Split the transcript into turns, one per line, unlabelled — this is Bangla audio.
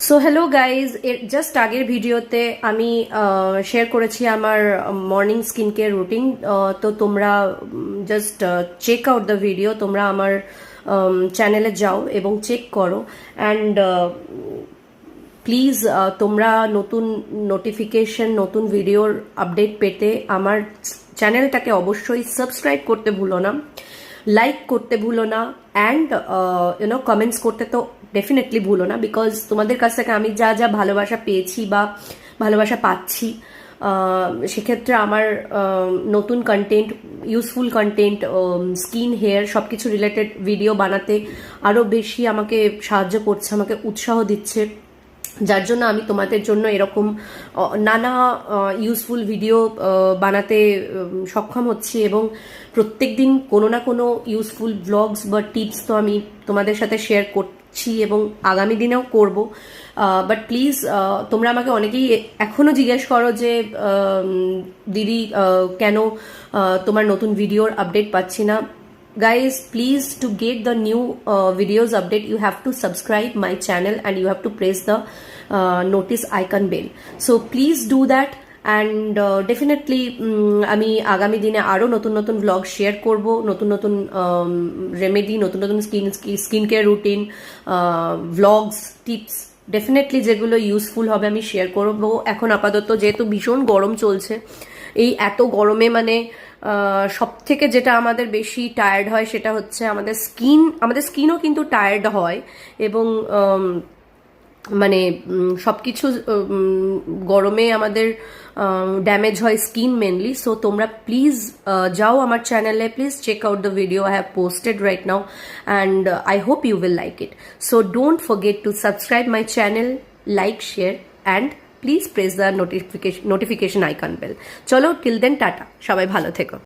সো হ্যালো গাইজ, এর জাস্ট আগের ভিডিওতে আমি শেয়ার করেছি আমার মর্নিং স্কিন কেয়ার রুটিন। তো তোমরা just check out the video, তোমরা আমার চ্যানেলে যাও এবং চেক করো। অ্যান্ড প্লিজ তোমরা নতুন নোটিফিকেশন, নতুন ভিডিওর আপডেট পেতে আমার চ্যানেলটাকে অবশ্যই সাবস্ক্রাইব করতে ভুলো না, লাইক করতে ভুলো না, অ্যান্ড কমেন্টস করতে তো ডেফিনেটলি ভুলো না, বিকজ তোমাদের কাছ থেকে আমি যা যা ভালোবাসা পেয়েছি বা ভালোবাসা পাচ্ছি, সেক্ষেত্রে আমার নতুন content, useful content, skin, hair সব কিছু রিলেটেড ভিডিও বানাতে আরও বেশি আমাকে সাহায্য করছে, আমাকে উৎসাহ দিচ্ছে, যার জন্য আমি তোমাদের জন্য এরকম নানা ইউজফুল ভিডিও বানাতে সক্ষম হচ্ছি। এবং প্রত্যেক দিন কোনো না কোনো ইউজফুল ব্লগস বা টিপস তো আমি তোমাদের সাথে শেয়ার করছি এবং আগামী দিনেও করব। বাট প্লিজ তোমরা আমাকে অনেকেই এখনও জিজ্ঞেস করো যে দিদি কেন তোমার নতুন ভিডিওর আপডেট পাচ্ছি না। Guys, please, to get the new videos update, you have to subscribe my channel and you have to press the notice icon bell. So please do that. And definitely আমি আগামী দিনে আরও নতুন নতুন ব্লগ শেয়ার করব, নতুন নতুন রেমেডি, নতুন নতুন skin care routine, vlogs, tips, definitely যেগুলো ইউজফুল হবে আমি শেয়ার করবো। এখন আপাতত যেহেতু ভীষণ গরম চলছে, এই এত গরমে মানে সব থেকে যেটা আমাদের বেশি টায়ার্ড হয় সেটা হচ্ছে আমাদের স্কিনও কিন্তু টায়ার্ড হয়। এবং মানে সব কিছু গরমে আমাদের ড্যামেজ হয় স্কিন মেনলি। সো তোমরা প্লিজ যাও আমার চ্যানেলে, please check out the video I have posted right now, and I hope you will like it. So don't forget to subscribe my channel, like, share, and please press the notification icon bell. চলো, টিল দেন টাটা, সবাই ভালো থেকো।